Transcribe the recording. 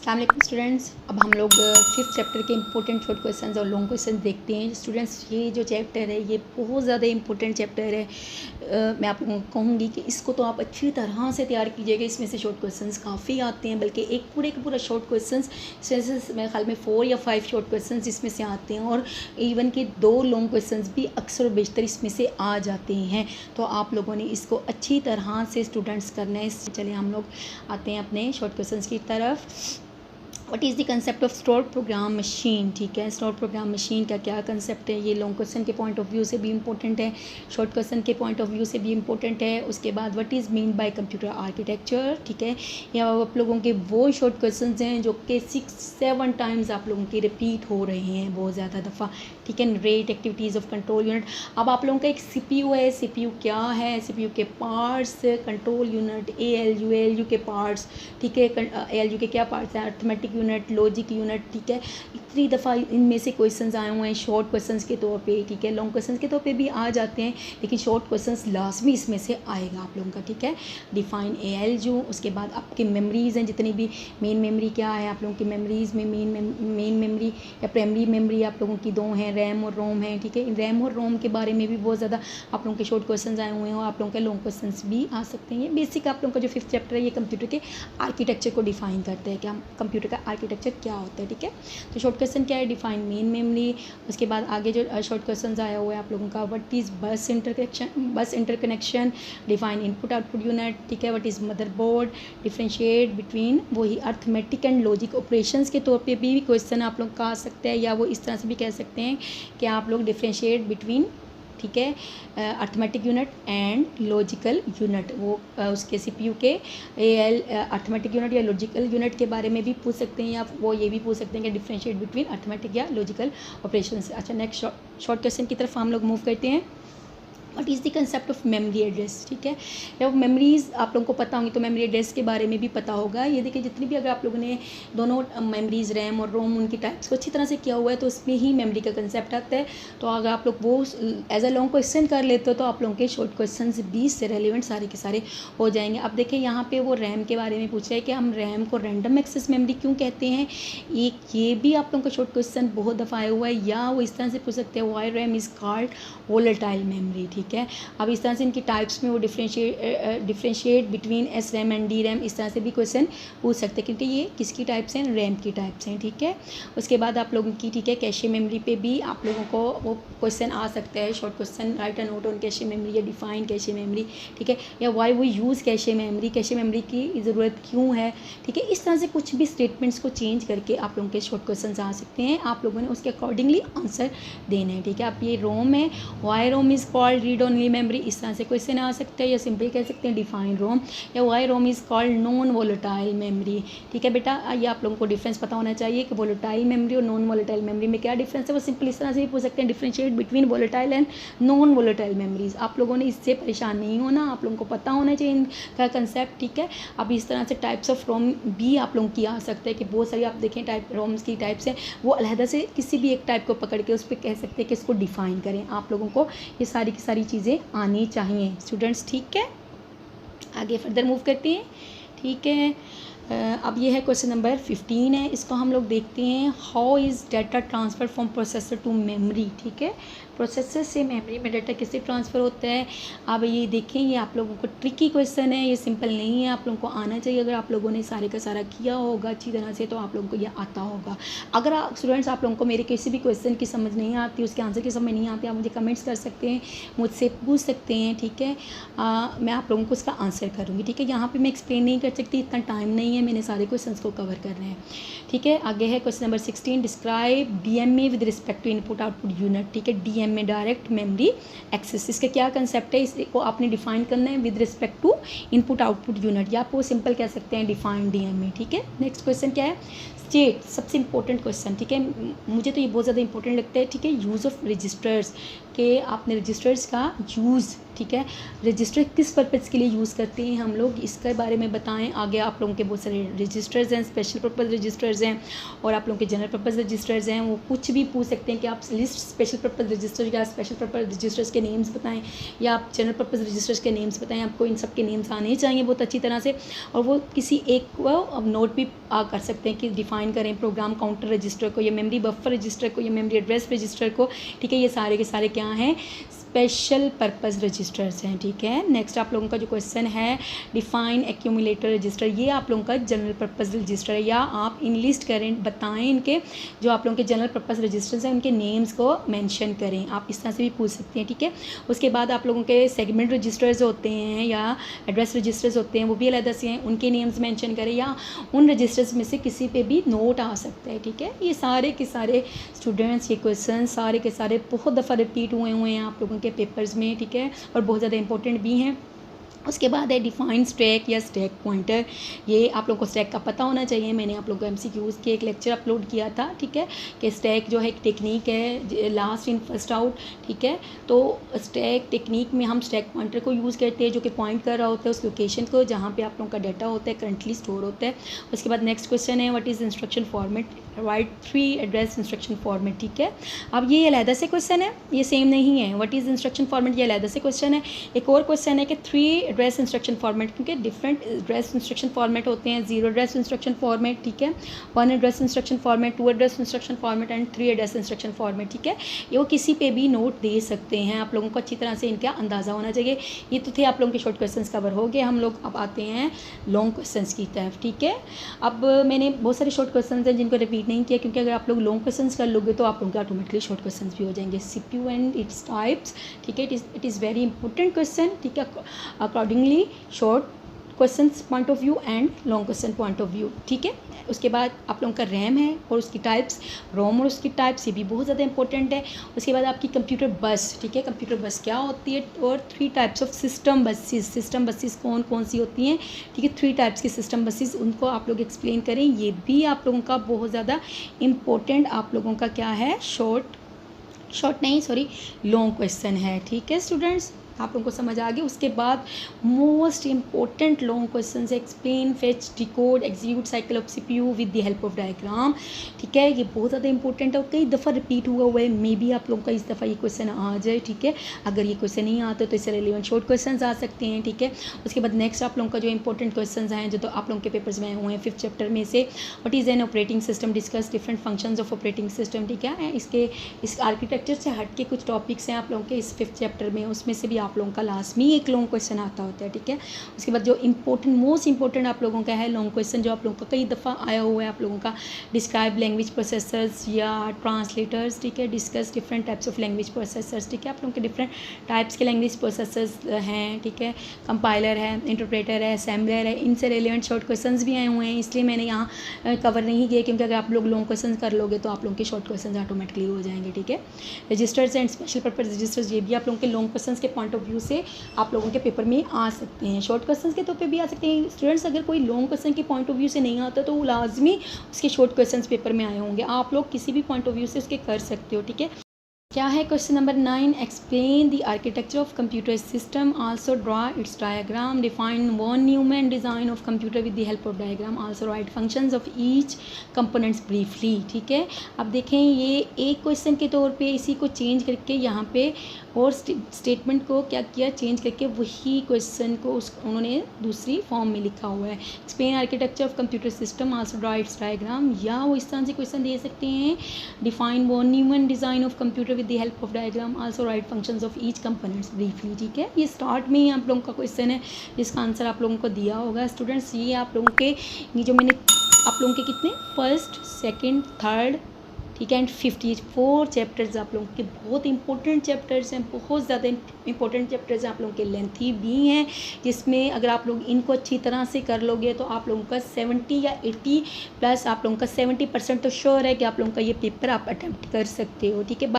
अस्सलाम वालेकुम स्टूडेंट्स। अब हम लोग फिफ्थ चैप्टर के इंपॉर्टेंट शॉर्ट क्वेश्चंस और लॉन्ग क्वेश्चन देखते हैं। स्टूडेंट्स, ये जो चैप्टर है ये बहुत ज़्यादा इंपॉर्टेंट चैप्टर है। मैं आप लोगों को कहूँगी कि इसको तो आप अच्छी तरह से तैयार कीजिएगा। इसमें से शॉर्ट क्वेश्चंस काफ़ी आते हैं, बल्कि एक पूरे का पूरा शॉर्ट क्वेश्चंस मेरे ख्याल में 4 या 5 शॉर्ट क्वेश्चंस इसमें से आते हैं, और इवन कि 2 लॉन्ग क्वेश्चंस भी अक्सर बेशतर इसमें से आ जाते हैं। तो आप लोगों ने इसको अच्छी तरह से स्टूडेंट्स करना है। चलिए हम लोग आते हैं अपने शॉर्ट क्वेश्चंस की तरफ। What is the concept of store programme machine. ठीक है, स्टोर प्रोग्राम मशीन का क्या कंसेप्ट है, ये लॉन्ग क्वेश्चन के पॉइंट ऑफ व्यू से भी इंपॉर्टेंट है, शॉर्ट क्वेश्चन के पॉइंट ऑफ व्यू से भी इंपॉर्टेंट है। उसके बाद what is mean by computer architecture. ठीक है, या आप लोगों के वो शॉर्ट क्वेश्चन हैं जो कि 6-7 टाइम्स आप लोगों के रिपीट हो रहे हैं बहुत ज़्यादा दफ़ा। ठीक है, rate activities of control unit. अब आप लोगों का एक CPU है, CPU क्या है, CPU के पार्ट्स, कंट्रोल यूनिट, ALU के पार्ट्स। ठीक है, ALU के क्या पार्ट्स हैं, अर्थमेटिक यूनिट, लॉजिक यूनिट। ठीक है, इतनी दफ़ा इनमें से क्वेश्चंस आए हुए हैं शॉर्ट क्वेश्चंस के तौर पे। ठीक है, लॉन्ग क्वेश्चंस के तौर पे भी आ जाते हैं, लेकिन शॉर्ट क्वेश्चंस लाजमी इसमें से आएगा आप लोगों का। ठीक है, डिफाइन ALU। उसके बाद आपकी मेमोरीज़ हैं जितनी भी, मेन मेमोरी क्या है आप लोगों की मेमोरीज़ में, मेन मेमोरी या प्राइमरी मेमोरी आप लोगों की 2 हैं, रैम और रोम है। ठीक है, रैम और रोम के बारे में भी बहुत ज़्यादा आप लोगों के शॉर्ट क्वेश्चन आए हुए हैं, और आप लोगों के लॉन्ग क्वेश्चन भी आ सकते हैं। बेसिक आप लोगों का जो 5th चैप्टर है ये कंप्यूटर के आर्किटेक्चर को डिफाइन करते हैं, क्या कंप्यूटर का आर्किटेक्चर क्या होता है। ठीक है, तो शॉर्ट क्वेश्चन क्या है, डिफाइन मेन मेमोरी। उसके बाद आगे जो शॉर्ट क्वेश्चन आया हुआ है आप लोगों का, व्हाट इज़ बस interconnection, define input output unit. ठीक है, what is motherboard, differentiate between, वही अर्थमेटिक एंड लॉजिक ऑपरेशंस के तौर पे भी क्वेश्चन आप लोग का आ सकता है, या वो इस तरह से भी कह सकते हैं कि आप लोग डिफ्रेंशिएट बिटवीन, ठीक है, arithmetic unit and logical unit. वो उसके CPU के अर्थमेटिक यूनिट या लॉजिकल यूनिट के बारे में भी पूछ सकते हैं, या वो ये भी पूछ सकते हैं कि डिफ्रेंशिएट बिटवीन अर्थमेटिक या लॉजिकल ऑपरेशंस। अच्छा, नेक्स्ट शॉर्ट क्वेश्चन की तरफ हम लोग मूव करते हैं। What is the concept of memory address. ठीक है, जब मेमोरीज़ आप लोगों को पता होंगी तो मेमोरी एड्रेस के बारे में भी पता होगा। ये देखिए, जितनी भी अगर आप लोगों ने दोनों मेमोरीज़, रैम और रोम, उनकी टाइप्स को अच्छी तरह से किया हुआ है तो उसमें ही मेमोरी का कंसेप्ट आता है। तो अगर आप लोग वो एज अ लॉन्ग क्वेश्चन कर लेते हो तो आप लोगों के शॉर्ट क्वेश्चन भी इससे रेलिवेंट सारे के सारे हो जाएंगे। अब देखिए, यहाँ पर वो रैम के बारे में पूछ रहा है कि हम रैम को रैंडम एक्सेस मेमोरी क्यों कहते हैं। ये भी आप लोगों का शॉर्ट क्वेश्चन बहुत दफ़ा आया हुआ है, या वो इस तरह से पूछ सकते हैं, why RAM is called volatile memory. ठीक है, अब इस तरह से इनकी टाइप्स में वो differentiate between SRAM and DRAM, इस तरह से भी क्वेश्चन पूछ सकते हैं, क्योंकि ये किसकी टाइप्स हैं, रैम की टाइप्स हैं। ठीक है, उसके बाद आप लोगों की, ठीक है, कैशे मेमोरी पे भी आप लोगों को वो क्वेश्चन आ सकता है, short question, right a note on cache memory या डिफाइन कैशे मेमोरी। ठीक है, या वाई वो यूज़ कैशे मेमोरी की ज़रूरत क्यों है। ठीक है, इस तरह से कुछ भी स्टेटमेंट्स को चेंज करके आप लोगों के शॉर्ट क्वेश्चन आ सकते हैं, आप लोगों ने उसके अकॉर्डिंगली आंसर देने हैं। ठीक है, आप ये रोम है, why ROM is called read only memory, इस तरह से क्वेश्चन आ सकता है, या सिंपली कह सकते हैं डिफाइन रोम, या why ROM is called non volatile memory. ठीक है बेटा, ये आप लोगों को डिफरेंस पता होना चाहिए कि वोलेटाइल मेमोरी और नॉन वोलेटाइल मेमोरी में क्या डिफरेंस है। वो सिंपली इस तरह से भी पूछ सकते हैं, differentiate between volatile and non volatile memories. आप लोगों ने इससे परेशान नहीं होना, आप लोगों को पता होना चाहिए इनका कंसेप्ट। ठीक है, अब इस तरह से टाइप्स ऑफ रोम भी आप लोगों की आ सकता है कि बहुत सारी आप देखें टाइप रोम्स की टाइप्स हैं, वो अलहदा से किसी भी एक टाइप को पकड़ के उस पर कह सकते हैं कि इसको डिफाइन करें। आप लोगों को ये सारी की सारी चीज़ें आनी चाहिए स्टूडेंट्स। ठीक है, आगे फर्दर मूव करते हैं। ठीक है, अब ये है क्वेश्चन नंबर 15 है, इसको हम लोग देखते हैं। How is data transfer from processor to memory. ठीक है, प्रोसेसर से मेमोरी में डाटा किससे ट्रांसफ़र होता है। अब ये देखें, ये आप लोगों को ट्रिकी क्वेश्चन है, ये सिंपल नहीं है, आप लोगों को आना चाहिए। अगर आप लोगों ने सारे का सारा किया होगा अच्छी तरह से तो आप लोगों को ये आता होगा। अगर आप स्टूडेंट्स, आप लोगों को मेरे किसी भी क्वेश्चन की समझ नहीं आती, उसके आंसर की समझ नहीं आती, आप मुझे कमेंट्स कर सकते हैं, मुझसे पूछ सकते हैं। ठीक है, मैं आप लोगों को उसका आंसर करूँगी। ठीक है, यहाँ पर मैं एक्सप्लेन नहीं कर सकती, इतना टाइम नहीं है, मैंने सारे क्वेश्चंस को कवर कर रहे हैं। ठीक है, आगे है question number 16, describe DMA with respect to input output unit. ठीक है, DMA डायरेक्ट मेमोरी एक्सेस, इसका क्या कंसेप्ट है, इसको आपने डिफाइन करना है with respect to input output unit, या आप वो सिंपल कह सकते हैं डिफाइन DMA। ठीक है, नेक्स्ट क्वेश्चन क्या है, स्टेट, सबसे इंपॉर्टेंट क्वेश्चन। ठीक है, मुझे तो ये बहुत ज़्यादा इंपॉर्टेंट लगता है। ठीक है, यूज़ ऑफ रजिस्टर्स, कि आपने रजिस्टर्स का यूज़, ठीक है, रजिस्टर किस पर्पज़ के लिए यूज़ करते हैं हम लोग, इसके बारे में बताएं। आगे आप लोगों के बहुत सारे रजिस्टर्स हैं, स्पेशल पर्पज़ रजिस्टर्स हैं और आप लोगों के जनरल पर्पज़ रजिस्टर्स हैं। वो कुछ भी पूछ सकते हैं कि आप लिस्ट स्पेशल पर्पज़ रजिस्टर या स्पेशल पर्पज़ रजिस्टर्स के नेम्स बताएं या आप जनरल पर्पज़ रजिस्टर्स के नेम्स बताएं। आपको इन सब के नेम्स आने चाहिए बहुत अच्छी तरह से, और वो किसी एक को नोट भी कर सकते हैं कि डिफ़ाइन करें प्रोग्राम काउंटर रजिस्टर को या मेमोरी बफर रजिस्टर को या मेमोरी एड्रेस रजिस्टर को, ठीक है। ये सारे के सारे क्या हैं, स्पेशल पर्पज़ रजिस्टर्स हैं, ठीक है। नेक्स्ट आप लोगों का जो क्वेश्चन है, डिफाइन एक्यूमुलेटर रजिस्टर, ये आप लोगों का जनरल पर्पज़ रजिस्टर है, या आप इनलिस्ट करें, बताएं इनके जो आप लोगों के जनरल पर्पज़ रजिस्टर्स हैं उनके नेम्स को मेंशन करें। आप इस तरह से भी पूछ सकते हैं, ठीक है। उसके बाद आप लोगों के सेगमेंट रजिस्टर्स होते हैं या एड्रेस रजिस्टर्स होते हैं, वो भी अलग से हैं, उनके नेम्स मेंशन करें, या उन रजिस्टर्स में से किसी पे भी नोट आ सकता है, ठीक है। ये सारे के सारे स्टूडेंट्स, ये क्वेश्चन सारे के सारे बहुत दफ़ा रिपीट हुए हैं आप लोगों के पेपर्स में, ठीक है, और बहुत ज़्यादा इंपॉर्टेंट भी हैं। उसके बाद है डिफाइन स्टैक या स्टैक पॉइंटर, ये आप लोगों को स्टैक का पता होना चाहिए। मैंने आप लोगों को एमसीक्यूज़ के एक लेक्चर अपलोड किया था, ठीक है, कि स्टैक जो है एक टेक्निक है, लास्ट इन फर्स्ट आउट, ठीक है। तो स्टैक टेक्निक में हम स्टैक पॉइंटर को यूज़ करते हैं जो कि पॉइंट कर रहा होता है उस लोकेशन को जहाँ पे आप लोगों का डाटा होता है, करंटली स्टोर होता है। उसके बाद नेक्स्ट क्वेश्चन है what is instruction format, right 3 address instruction format, ठीक है। अब ये अलहदा से क्वेश्चन है, ये सेम नहीं है। व्हाट इज़ इंस्ट्रक्शन फॉर्मेट, ये अलहदा से क्वेश्चन है। एक और क्वेश्चन है कि 3 एड्रेस इंस्ट्रक्शन फॉर्मेट, क्योंकि डिफरेंट एड्रेस इंस्ट्रक्शन फॉर्मेट होते हैं, 0 एड्रेस इंस्ट्रक्शन फॉर्मेट, ठीक है, 1 address instruction format, 2 address instruction format and 3 address instruction format, ठीक है। ये वो किसी पे भी नोट दे सकते हैं, आप लोगों को अच्छी तरह से इनका अंदाज़ा होना चाहिए। ये तो थे आप लोगों के शॉर्ट क्वेश्चंस कवर हो गए, हम लोग अब आते हैं लॉन्ग क्वेश्चंस की तरफ, ठीक है। अब मैंने बहुत सारे शॉर्ट क्वेश्चंस हैं जिनको रिपीट नहीं किया, क्योंकि अगर आप लोग लॉन्ग क्वेश्चंस कर लोगे तो आप लोगों के ऑटोमेटिकली शॉर्ट क्वेश्चंस भी हो जाएंगे। सीपीयू एंड इट्स टाइप्स, ठीक है, it is very important question, ठीक है, accordingly short questions point of view and long question point of view, ठीक है। उसके बाद आप लोगों का रैम है और उसकी टाइप्स, रोम और उसकी टाइप्स, ये भी बहुत ज़्यादा इंपॉर्टेंट है। उसके बाद आपकी कंप्यूटर बस, ठीक है, कंप्यूटर बस क्या होती है, और 3 टाइप्स ऑफ सिस्टम बसेस कौन कौन सी होती हैं, ठीक है, 3 टाइप्स की सिस्टम बसेस, उनको आप लोग एक्सप्लेन करें। ये भी आप लोगों का बहुत ज़्यादा इम्पोर्टेंट आप लोगों का क्या है, लॉन्ग क्वेश्चन है, ठीक है स्टूडेंट्स, आप लोगों को समझ आ गया। उसके बाद मोस्ट इंपॉर्टेंट लॉन्ग क्वेश्चन है explain, fetch, decode, execute cycle of CPU with the help of diagram, ठीक है। ये बहुत ज़्यादा इंपॉर्टेंट है और कई दफ़ा रिपीट हुआ है, मे बी आप लोगों का इस दफ़ा ये क्वेश्चन आ जाए, ठीक है। अगर ये क्वेश्चन नहीं आता तो इससे रिलेवेंट शॉर्ट क्वेश्चन आ सकते हैं, ठीक है। उसके बाद नेक्स्ट आप लोगों का जो इंपॉर्टेंट क्वेश्चन हैं जो तो आप लोगों के पेपर्स में आए हुए हैं 5th चैप्टर में से, what is an operating system, discuss different functions of operating system, ठीक है। इस आर्किटेक्चर से हट के कुछ टॉपिक्स हैं आप लोगों के इस 5th चैप्टर में, उसमें से भी आप लोगों का लास्ट में एक लॉन्ग क्वेश्चन आता होता है, ठीक है। उसके बाद जो मोस्ट इंपॉर्टेंट आप लोगों का है लॉन्ग क्वेश्चन जो आप लोगों का कई दफ़ा आया हुआ है आप लोगों का, डिस्क्राइब लैंग्वेज प्रोसेसर्स या ट्रांसलेटर्स, ठीक है, discuss different types of language processors, ठीक है। आप लोगों के डिफरेंट टाइप्स के लैंग्वेज प्रोसेसर्स हैं, ठीक है, कंपाइलर है, इंटरप्रेटर है, असेंबलर है, इनसे रिलेवेंट शॉर्ट क्वेश्चन भी आए हुए हैं, इसलिए मैंने यहाँ कवर नहीं किए, क्योंकि अगर आप लोग लॉन्ग क्वेश्चन कर लोगे तो आप लोगों के शॉर्ट क्वेश्चन ऑटोमेटिकली हो जाएंगे, ठीक है। Registers and special purpose registers, ये भी आप लोगों के लॉन्ग क्वेश्चन के पॉइंट ऑफ व्यू से आप लोगों के पेपर में आ सकते हैं, शॉर्ट क्वेश्चन के तौर पे भी आ सकते हैं। स्टूडेंट्स अगर कोई लॉन्ग क्वेश्चन के पॉइंट ऑफ व्यू से नहीं आता तो वो लाजमी उसके शॉर्ट क्वेश्चन पेपर में आए होंगे, आप लोग किसी भी पॉइंट ऑफ व्यू से उसके कर सकते हो, ठीक है। क्या है question number 9, explain the architecture of computer system, also draw its diagram, define von Neumann design of computer with the help of diagram, also write functions of each components briefly, ठीक है। अब देखें ये एक क्वेश्चन के तौर पे इसी को चेंज करके यहाँ पे और स्टेटमेंट को क्या किया, चेंज करके वही क्वेश्चन को उन्होंने दूसरी फॉर्म में लिखा हुआ है। Explain architecture of computer system, also draw its diagram, या वो इस तरह से क्वेश्चन दे सकते हैं, define von Neumann design of computer with the help of diagram, also write functions of each components briefly, ठीक है। ये स्टार्ट में ही आप लोगों का क्वेश्चन है जिसका आंसर आप लोगों को दिया होगा स्टूडेंट्स। ये आप लोगों के ये जो मैंने आप लोगों के कितने 1st, 2nd, 3rd, ठीक है, एंड 5th, ये 4 चैप्टर्स आप लोगों के बहुत इंपॉर्टेंट चैप्टर्स हैं, बहुत ज़्यादा इंपॉर्टेंट चैप्टर्स हैं, आप लोगों के लेंथी भी हैं, जिसमें अगर आप लोग इनको अच्छी तरह से कर लोगे तो आप लोगों का 70 या 80 प्लस आप लोगों का 70% तो श्योर है कि आप लोगों का ये पेपर आप अटैम्प्ट कर सकते हो, ठीक है।